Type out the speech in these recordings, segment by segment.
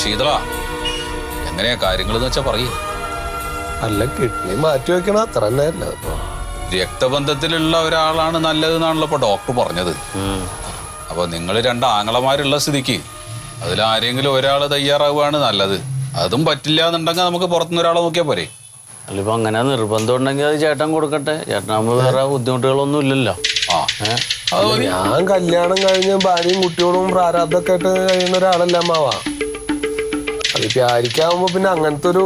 ശീതള എങ്ങനെയാ കാര്യങ്ങൾ എന്ന് വെച്ചാ പറയൂ. അല്ല കിഡ്നി മാറ്റി വെക്കണം അത്ര തന്നെ അല്ല. രക്തബന്ധത്തിലുള്ള ഒരാളാണ് നല്ലതെന്നാണല്ലോ ഇപ്പൊ ഡോക്ടർ പറഞ്ഞത്. അപ്പൊ നിങ്ങൾ രണ്ട് ആങ്ങളമാരുള്ള സ്ഥിതിക്ക് അതിലാരെങ്കിലും ഒരാൾ തയ്യാറാവുകയാണ് നല്ലത്. അതും പറ്റില്ല എന്നുണ്ടെങ്കിൽ നമുക്ക് പുറത്തുനിന്ന് ഒരാളെ നോക്കിയാൽ പോരെ. അല്ലിപ്പോ അങ്ങനെ നിർബന്ധം ഉണ്ടെങ്കിൽ അത് ചേട്ടൻ കൊടുക്കട്ടെ. ചേട്ടനാകുമ്പോ വേറെ ബുദ്ധിമുട്ടുകളൊന്നും ഇല്ലല്ലോ. ഞാൻ കല്യാണം കഴിഞ്ഞ് ഭാര്യയും കുട്ടികളും പ്രാരാബ്ദമൊക്കെ ആയിട്ട് കഴിയുന്ന ഒരാളല്ല അമ്മാവാ. അതിപ്പോ ആയിരിക്കാവുമ്പോ പിന്നെ അങ്ങനത്തെ ഒരു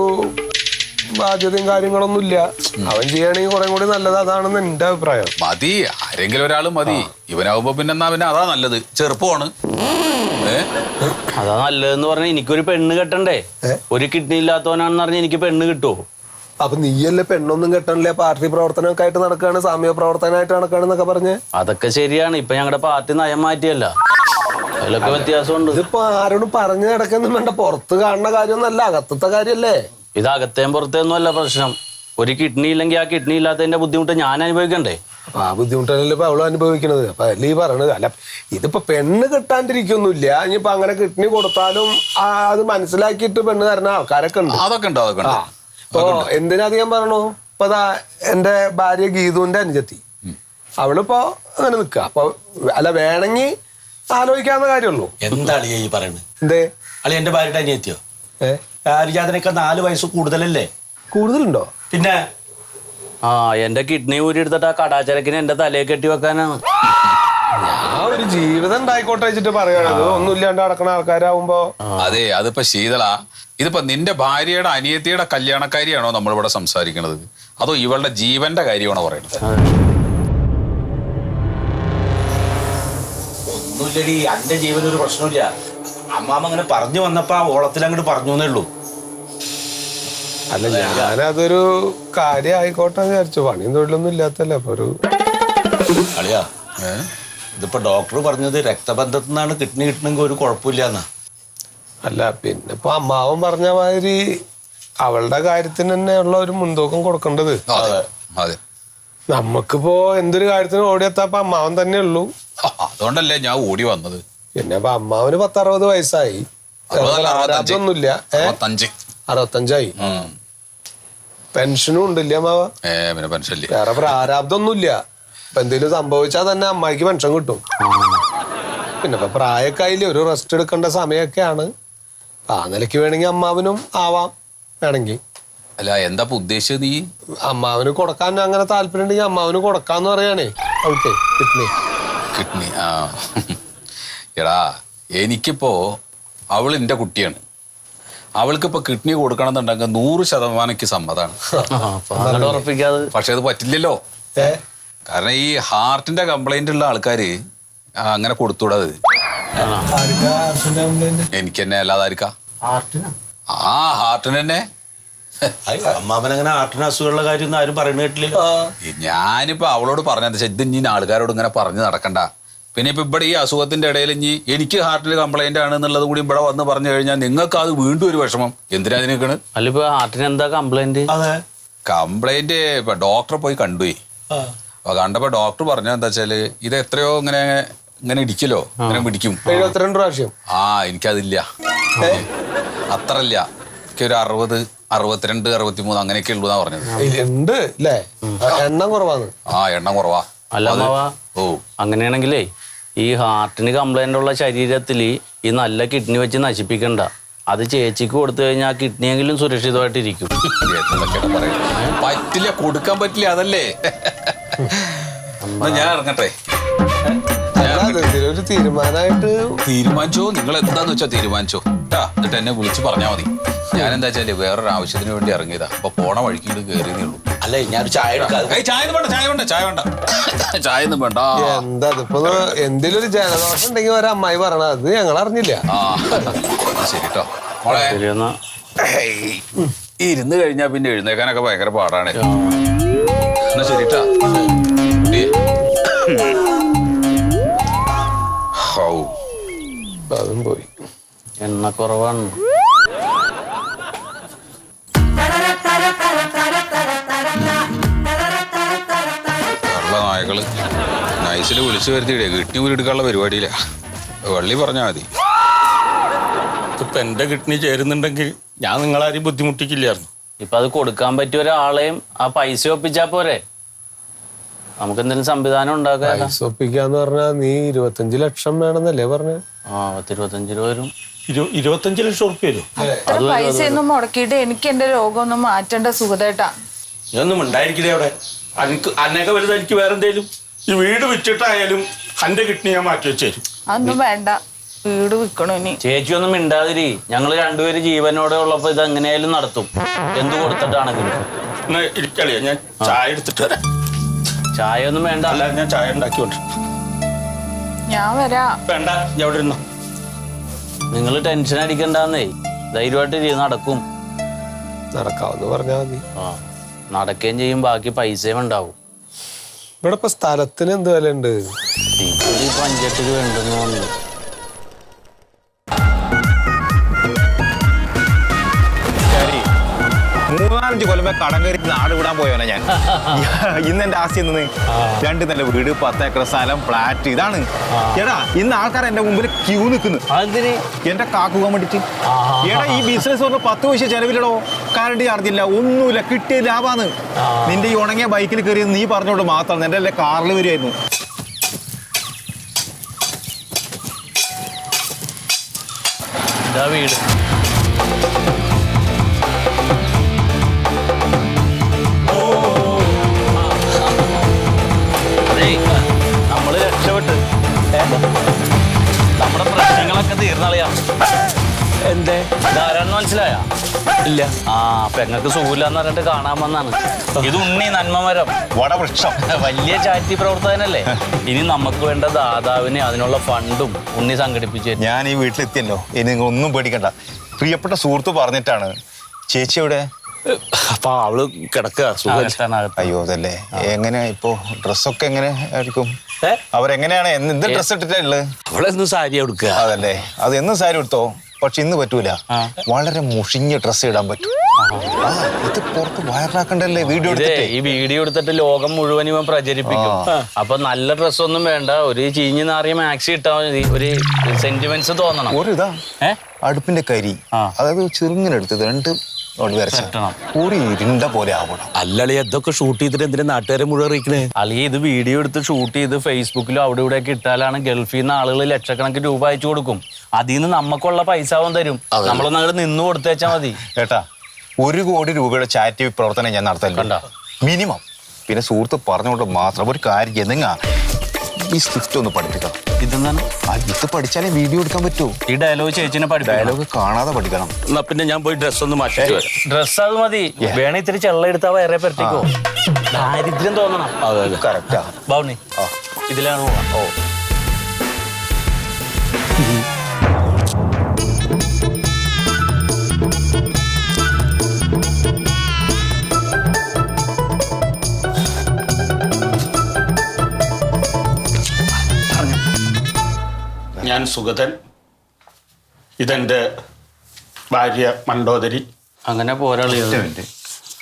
ബാധ്യതയും കാര്യങ്ങളൊന്നും ഇല്ല. അവൻ ചെയ്യുകയാണെങ്കിൽ കുറെ കൂടി നല്ലത് അതാണെന്ന് എന്റെ അഭിപ്രായം. മതി, ആരെങ്കിലും ഒരാൾ മതി. ഇവനാവുമ്പോ പിന്നെ അതാ നല്ലത്. ചെറുപ്പമാണ്. അതാ നല്ലതെന്ന് പറഞ്ഞാൽ എനിക്കൊരു പെണ്ണ് കെട്ടണ്ടേ. ഒരു കിഡ്നി ഇല്ലാത്തവനാണെന്ന് പറഞ്ഞാൽ എനിക്ക് പെണ്ണ് കിട്ടുമോ? അപ്പൊ നീയല്ലേ പെണ്ണൊന്നും കെട്ടണില്ല, പാർട്ടി പ്രവർത്തനമൊക്കെ ആയിട്ട് നടക്കുകയാണ്, സാമൂഹ്യ പ്രവർത്തനമായിട്ട് നടക്കുകയാണെന്നൊക്കെ പറഞ്ഞ്. അതൊക്കെ ശരിയാണ്. ഇപ്പൊ ഞങ്ങളുടെ പാർട്ടി നയം മാറ്റിയല്ല, അതിലൊക്കെ വ്യത്യാസമുണ്ട്. ഇതിപ്പോ ആരോടും പറഞ്ഞു കിടക്കൊന്നും വേണ്ട. പുറത്ത് കാണുന്ന കാര്യമൊന്നല്ല, അകത്തത്തെ കാര്യല്ലേ. ഇത് അകത്തേം പുറത്തേന്നും അല്ല പ്രശ്നം. ഒരു കിഡ്നി ഇല്ലെങ്കിൽ ആ കിഡ്നി ഇല്ലാത്തതിന്റെ ബുദ്ധിമുട്ട് ഞാൻ അനുഭവിക്കണ്ടേ? അപ്പൊ ആ ബുദ്ധിമുട്ടല്ലേ ഇപ്പൊ അവളും അനുഭവിക്കണത്. അപ്പൊ അല്ലേ ഈ പറയണത്. അല്ല ഇതിപ്പോ പെണ്ണ് കിട്ടാണ്ടിരിക്കൊന്നുമില്ല. ഇനിയിപ്പോ അങ്ങനെ കിഡ്നി കൊടുത്താലും അത് മനസ്സിലാക്കിയിട്ട് പെണ്ണ് തരുന്ന ആൾക്കാരൊക്കെ ഉണ്ട്. അതൊക്കെ ഉണ്ട്, അതൊക്കെ ഉണ്ട്. ഇപ്പൊ എന്തിനധികം പറയണു, ഇപ്പൊ എന്റെ ഭാര്യ ഗീതുവിന്റെ അനുജത്തി, അവളിപ്പോ അങ്ങനെ നിക്ക. അപ്പൊ അല്ല വേണമെങ്കിൽ ആലോചിക്കാവുന്ന കാര്യമുള്ളൂ. എന്താണ് ഈ പറയുന്നത്? എന്തേ അളി എന്റെ ഭാര്യയുടെ അനിയത്തിയോ? അതിനൊക്കെ 4 വയസ്സ് കൂടുതലല്ലേ? കൂടുതലുണ്ടോ? പിന്നെ എന്റെ കിഡ്നി ഊരി എടുത്തിട്ട് ആ കടാചരക്കിന് എന്റെ തലയെ കെട്ടി വെക്കാനാണ്. ഞാൻ ഒരു ജീവിതം ഉണ്ടായിക്കോട്ടെ വെച്ചിട്ട് പറയണത്. ഒന്നുമില്ലാണ്ട് നടക്കുന്ന ആൾക്കാരാവുമ്പോ. അതെ, അതിപ്പോ ശീതള, ഇതിപ്പോ നിന്റെ ഭാര്യയുടെ അനിയത്തിയുടെ കല്യാണക്കാരിയാണോ നമ്മളിവിടെ സംസാരിക്കണത്, അതോ ഇവളുടെ ജീവന്റെ കാര്യമാണോ പറയുന്നത്? ഒന്നുമില്ലടി, എന്റെ ജീവൻ ഒരു പ്രശ്നമില്ല. അമ്മാമ്മ അങ്ങനെ പറഞ്ഞു വന്നപ്പോ ആ ഓളത്തിൽ അങ്ങോട്ട് പറഞ്ഞു എന്നേ ഉള്ളൂ. അല്ല ഞാനതൊരു കാര്യം ആയിക്കോട്ടെ വിചാരിച്ചു. പണിയും തൊഴിലൊന്നും ഇല്ലാത്തല്ലേ. അപ്പൊ ഒരു അളിയാ, ഇതിപ്പോ ഡോക്ടർ പറഞ്ഞത് രക്തബന്ധത്തിൽ നിന്നാണ് കിഡ്നി കിട്ടണമെങ്കിൽ ഒരു കുഴപ്പമില്ലാന്നാ. അല്ല പിന്നെ ഇപ്പൊ അമ്മാവൻ പറഞ്ഞ മാതിരി അവളുടെ കാര്യത്തിന് തന്നെ ഉള്ള ഒരു മുൻതൂക്കം കൊടുക്കേണ്ടത്. അതെ, നമുക്കിപ്പോ എന്തൊരു കാര്യത്തിന് ഓടിയെത്താപ്പ അമ്മാവൻ തന്നെ ഉള്ളൂ. അതുകൊണ്ടല്ലേ ഞാൻ ഓടി വന്നത്. പിന്നെ ഇപ്പൊ അമ്മാവന് 10-60 വയസ്സായി. ആരാധൊന്നുമില്ല. 65 പെൻഷനും ഉണ്ടില്ല അമ്മാവ. പിന്നെ പെൻഷൻ വേറെ പ്രാരാബ്ദമൊന്നുമില്ല. ഇപ്പൊ എന്തെങ്കിലും സംഭവിച്ചാൽ തന്നെ അമ്മായിക്ക് പെൻഷൻ കിട്ടും. പിന്നെ ഇപ്പൊ പ്രായമൊക്കെ ആയില്ലേ, ഒരു റെസ്റ്റ് എടുക്കേണ്ട സമയമൊക്കെയാണ്. ആ നിലയ്ക്ക് വേണമെങ്കിൽ അമ്മാവനും ആവാം വേണമെങ്കിൽ. അല്ല എന്താ ഉദ്ദേശിച്ചത് നീ? അമ്മാവന് കൊടുക്കാൻ അങ്ങനെ താല്പര്യം ഉണ്ടെങ്കിൽ അമ്മാവന് കൊടുക്കാന്ന് പറയാനേ അവൾക്ക് കിഡ്നി. എടാ, എനിക്കിപ്പോ അവൾ എന്റെ കുട്ടിയാണ്. അവൾക്കിപ്പോ കിഡ്നി കൊടുക്കണം എന്നുണ്ടെങ്കിൽ 100% സമ്മതാണ്. പക്ഷെ അത് പറ്റില്ലല്ലോ. കാരണം ഈ ഹാർട്ടിന്റെ കംപ്ലൈന്റ് ഉള്ള ആൾക്കാര് അങ്ങനെ കൊടുത്തൂടത്. എനിക്ക് തന്നെ അല്ലാതായിരിക്കാം. ഹാർട്ടിന് തന്നെ. അമ്മാമനങ്ങനെ ഹാർട്ടിന് അസുഖമുള്ള കാര്യം ആരും പറയുന്ന കേട്ടില്ലല്ലോ. ഞാനിപ്പോ അവളോട് പറഞ്ഞത് ഇത് ഇനി ആൾക്കാരോട് ഇങ്ങനെ പറഞ്ഞു നടക്കണ്ട. പിന്നെ ഇപ്പൊ ഇവിടെ ഈ അസുഖത്തിന്റെ ഇടയിൽ ഇനി എനിക്ക് ഹാർട്ടിന് കംപ്ലൈന്റ് ആണ് എന്നുള്ളത് കൂടി ഇവിടെ വന്ന് പറഞ്ഞു കഴിഞ്ഞാൽ നിങ്ങൾക്ക് അത് വീണ്ടും ഒരു വിഷമം. എന്തിനാ അതിനൊക്കെയാണ്? അല്ല ഇപ്പൊ ഹാർട്ടിന് എന്താ കംപ്ലൈന്റ്? കംപ്ലൈന്റ് ഇപ്പൊ ഡോക്ടറെ പോയി കണ്ടുപോയി. അപ്പൊ കണ്ടപ്പോ ഡോക്ടർ പറഞ്ഞ എന്താ വെച്ചാല് ഇത് എത്രയോ ഇങ്ങനെ ഇടിക്കലോ, ഇങ്ങനെ പിടിക്കും. 72 പ്രാവശ്യം. എനിക്കതില്ല, അത്രല്ല. എനിക്കൊരു 60, 62, 63 അങ്ങനെയൊക്കെ ഉള്ളൂന്നാ പറഞ്ഞത്. ഉണ്ട് അല്ലേ? എണ്ണം കുറവാണ്. എണ്ണം കുറവാ. അല്ല അങ്ങനെയാണെങ്കിലേ ഈ ഹാർട്ടിന് കംപ്ലൈന്റ് ഉള്ള ശരീരത്തില് ഈ നല്ല കിഡ്നി വെച്ച് നശിപ്പിക്കണ്ട. അത് ചേച്ചിക്ക് കൊടുത്തു കഴിഞ്ഞാൽ ആ കിഡ്നിയെങ്കിലും സുരക്ഷിതമായിട്ടിരിക്കും. പറ്റില്ല, കൊടുക്കാൻ പറ്റില്ല. അതല്ലേ ഞാൻ ഇറങ്ങട്ടെ. ഒരു തീരുമാനിച്ചോ, നിങ്ങൾ എന്താന്ന് വെച്ചാ തീരുമാനിച്ചോ. എന്നിട്ട് എന്നെ വിളിച്ച് പറഞ്ഞാൽ മതി. ഞാൻ എന്താ വെച്ചാല് വേറൊരു ആവശ്യത്തിന് വേണ്ടി ഇറങ്ങിയതാ. അപ്പൊ പോണ വഴിക്ക് കയറിയതേ ഉള്ളൂ. അല്ലേ ഞാൻ ചായ ഒന്നും വേണ്ട. എന്താ ഇപ്പൊ എന്തെങ്കിലും ഒരു ജലദോഷം ഉണ്ടെങ്കിൽ ഒരു അമ്മായി പറയണത് അത് ഞങ്ങൾ അറിഞ്ഞില്ല. ശരിട്ടോ മോളെ. ഇരുന്ന് കഴിഞ്ഞാ പിന്നെ എഴുന്നേക്കാനൊക്കെ ഭയങ്കര പാടാണ്. എന്നാ ശരിട്ടാ. അതും പോയി. എണ്ണ കുറവാണ്. നായകള് നൈസിൽ വിളിച്ചു വരുത്തിയിടേ കിട്ടി ഊരി എടുക്കാനുള്ള പരിപാടിയില്ല. വള്ളി പറഞ്ഞാൽ മതി. ഇതിപ്പോ എന്റെ കിഡ്നി ചേരുന്നുണ്ടെങ്കിൽ ഞാൻ നിങ്ങളാരും ബുദ്ധിമുട്ടിക്കില്ലായിരുന്നു. ഇപ്പൊ അത് കൊടുക്കാൻ പറ്റിയ ഒരാളെയും ആ പൈസ ഒപ്പിച്ചാ പോരെ? നമുക്ക് എന്തെങ്കിലും സംവിധാനം ഉണ്ടാക്കാം. പൈസ ഒപ്പിക്കാന്ന് പറഞ്ഞാ നീ 25 ലക്ഷം വേണമെന്നല്ലേ പറഞ്ഞേ? 25 രൂപ വരും. 25 ലക്ഷം ഉറുപ്പ്യ വരും. അത്ര പൈസ ഒന്നും മുടക്കിയിട്ട് എനിക്ക് എന്റെ രോഗം ഒന്നും മാറ്റേണ്ട സുഖതേട്ടാ. ഇതൊന്നും ഉണ്ടായിരിക്കില്ലേ അവിടെ? അന്നൊക്കെ വരുന്നത് എനിക്ക് വേറെ എന്തേലും ഈ വീട് വിറ്റിട്ടായാലും എന്റെ കിഡ്നി ഞാൻ മാറ്റി വെച്ചു തരും. അതൊന്നും വേണ്ട, വീട് വിൽക്കണോ ഇനി? ചേച്ചി ഒന്നും മിണ്ടാതിരി. ഞങ്ങൾ രണ്ടുപേര് ജീവനോടെ ഉള്ളപ്പോ ഇത് എങ്ങനെയായാലും നടത്തും, എന്ത് കൊടുത്തിട്ടാണെങ്കിലും. എന്നാ ഇരിക്കളിയാ, ഞാൻ ചായ എടുത്തിട്ട് വരാം. ചായ ഒന്നും വേണ്ട. അല്ല, ഞാൻ ചായ ഉണ്ടാക്കിക്കൊണ്ട്. ഞാൻ വരാ. വേണ്ട, എവിടെ ഇരുന്നോ. നിങ്ങൾ ടെൻഷൻ അടിക്കണ്ടെന്നേ, ധൈര്യമായിട്ട് നടക്കും. നടക്കാവെന്ന് പറഞ്ഞാൽ മതി. നടക്കുകയും ചെയ്യും, ബാക്കി പൈസയും ഉണ്ടാവും. ഇവിടെ ഇപ്പൊ സ്ഥലത്തിന് എന്ത് വില ഉണ്ട്? ഇപ്പൊ 5-8 രൂപ ഉണ്ടെന്ന് പറഞ്ഞു. മൂന്നാലഞ്ച് കൊല്ലം കടം കയറി നാട് വിടാൻ പോയവനാ ഞാൻ. ഇന്ന് എന്റെ ആസ്തി നിന്ന് 2 നില വീട്, 10 ഏക്കർ സ്ഥലം, ഫ്ലാറ്റ്. ഇതാണ് എടാ ഇന്ന് ആൾക്കാർ എന്റെ മുമ്പിൽ ക്യൂ നിൽക്കുന്നു. എന്റെ കാക്കുകാൻ വേണ്ടിട്ട്. എടാ ഈ ബിസിനസ് പറഞ്ഞ 10 പൈസ ചെലവില്ലടോ. കറണ്ട് ചാർജ് ഇല്ല, ഒന്നുമില്ല, കിട്ടിയ ലാഭാന്ന്. നിന്റെ ഈ ഉണങ്ങിയ ബൈക്കിൽ കയറിയത് നീ പറഞ്ഞോണ്ട് മാത്രം. എന്റെ അല്ലേ കാറിൽ വരുമായിരുന്നു. ഇതാ വീട്. നമ്മള് രക്ഷപ്പെട്ട് നമ്മുടെ പ്രശ്നങ്ങളൊക്കെ തീർന്നളിയാ. എന്തേ? ഇതാരാന്ന് മനസ്സിലായ? ഇല്ല. പെങ്ങൾക്ക് സുഖമില്ലാന്ന് പറഞ്ഞിട്ട് കാണാൻ വന്നാണ്. ഇത് ഉണ്ണി നന്മമരം വടവൃക്ഷം. വലിയ ചാരിറ്റി പ്രവർത്തകനല്ലേ. ഇനി നമുക്ക് വേണ്ട ദാതാവിന് അതിനുള്ള ഫണ്ടും ഉണ്ണി സംഘടിപ്പിച്ചു തരും. ഞാൻ ഈ വീട്ടിലെത്തിയല്ലോ, ഇനി നിങ്ങൾ ഒന്നും പേടിക്കണ്ട. പ്രിയപ്പെട്ട സുഹൃത്ത് പറഞ്ഞിട്ടാണ്. ചേച്ചി എവിടെ? അപ്പൊ അവള് കിടക്കുക. അയ്യോ അതല്ലേ. എങ്ങനെ ഇപ്പോ ഡ്രസ്സൊക്കെ എങ്ങനെ ആയിരിക്കും? അവരെങ്ങനെയാണ് എന്ത് ഡ്രസ്സ് ഇട്ടിട്ടാ ഉള്ളത്? അവളെന്ന് സാരി എടുക്കുക. അതല്ലേ, അത് എന്നും സാരി എടുത്തോ. പക്ഷെ ഇന്ന് പറ്റൂല. വളരെ മുഷിഞ്ഞ ഡ്രസ്സ് ഇടാൻ പറ്റും. ഇത് പുറത്ത് വയറാക്കണ്ടല്ലേ വീഡിയോ എടുത്തിട്ട്. ഈ വീഡിയോ എടുത്തിട്ട് ലോകം മുഴുവൻ ഇവൻ പ്രചരിപ്പിക്കും. അപ്പൊ നല്ല ഡ്രസ്സൊന്നും വേണ്ട, ഒരു ചീഞ്ഞ് നാറിയ മാക്സി ഇട്ടാ മതി. ഒരു സെന്റിമെന്റ്സ് തോന്നണം. ഒരു ഇതാ അടുപ്പിന്റെ കരി, അതായത് ചെറുങ്ങനെടുത്തത് 2 ഒരു ഇരുണ്ട പോലെ ആവണം. അല്ലളി ഇതൊക്കെ ഷൂട്ട് ചെയ്തിട്ട് എന്തിനാ നാട്ടുകാരെ മുഴുവൻ അറിയിക്കണേ? അളി ഇത് വീഡിയോ എടുത്ത് ഷൂട്ട് ചെയ്ത് ഫേസ്ബുക്കിലും അവിടെ ഇവിടെ ഒക്കെ ഇട്ടാലാണ് ഗൾഫിൽ നിന്ന് ആളുകൾ ലക്ഷക്കണക്കിന് രൂപ അയച്ചു കൊടുക്കും. അതിൽ നിന്ന് നമുക്കുള്ള പൈസ അവൻ തരും. നമ്മളൊന്നും അങ്ങോട്ട് നിന്ന് കൊടുത്തേച്ചാ മതി. ഏട്ടാ 1 കോടി രൂപയുടെ ചാരിറ്റി പ്രവർത്തനം ഞാൻ നടത്തല്ലോ മിനിമം. പിന്നെ സുഹൃത്ത് പറഞ്ഞുകൊണ്ട് മാത്രം ഒരു കാര്യം എന്തെങ്ങ ഈ സ്ക്രിപ്റ്റ് ഒന്ന് പഠിപ്പിക്കണം. ഇതെന്താണ്? ഇത് പഠിച്ചാലേ വീഡിയോ എടുക്കാൻ പറ്റൂ. ഈ ഡയലോഗ് ചേച്ചിനെ പഠിപ്പിക്കണം. ഡയലോഗ് കാണാതെ പഠിക്കണം. എന്നാ പിന്നെ ഞാൻ പോയി ഡ്രസ് ഒന്ന് മാറ്റി വരാം. ഡ്രസ് അത് മതി. വേണേ ഇത്തിരി ചെള്ള എടുത്താ വേറെ പറ്റിക്കോ. ദാരിദ്ര്യം തോന്നണം. കറക്റ്റാ. ബാവുണ്ണി ഇതിലാണ് പോവാം. ഓ ഞാൻ സുഗതൻ, ഇതെന്റെ ഭാര്യ മണ്ടോദരി. അങ്ങനെ പോരാളി.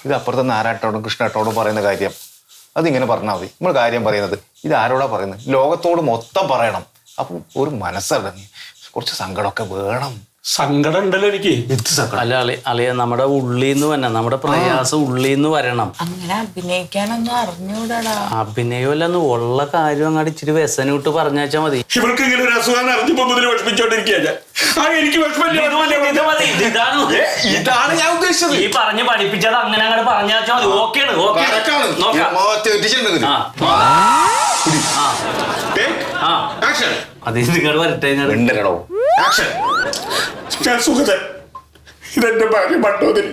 ഇത് അപ്പുറത്തെ നാരാട്ടോടും കൃഷ്ണേട്ടോടും പറയുന്ന കാര്യം അതിങ്ങനെ പറഞ്ഞാൽ മതി. നമ്മൾ കാര്യം പറയുന്നത് ഇത് ആരോടാ പറയുന്നത്? ലോകത്തോട് മൊത്തം പറയണം. അപ്പം ഒരു മനസ്സറിഞ്ഞ് കുറച്ച് സങ്കടമൊക്കെ വേണം. സങ്കടം ഉണ്ടല്ലോ എനിക്ക്. അല്ല അളിയ നമ്മുടെ ഉള്ളിന്ന് തന്നെ നമ്മുടെ പ്രയാസം ഉള്ളിന്ന് വരണം. അങ്ങനെ അഭിനയിക്കാനൊന്നും അറിഞ്ഞൂടാ. അഭിനയമല്ലെന്ന് ഉള്ള കാര്യം അങ്ങോട്ട് ഇച്ചിരി വ്യസനം ഇട്ട് പറഞ്ഞാച്ചാ മതി. ഇവർക്ക് ഇങ്ങനെ ഒരു അസുഖം അറിഞ്ഞപ്പോ മുതൽ വിഷമിച്ചോണ്ടിരിക്കുക. ഇതാണ് ഞാൻ ഉദ്ദേശിച്ചത്. ഈ പറഞ്ഞ് പഠിപ്പിച്ചത് അങ്ങനെ അങ്ങോട്ട് പറഞ്ഞാച്ചാ മതി. ഓക്കെയാണ്. അത് നിങ്ങൾ വരട്ടെ. ഞാൻ സുഗതൻ, ഇതെന്റെ ഭാര്യ മണ്ടോദരി.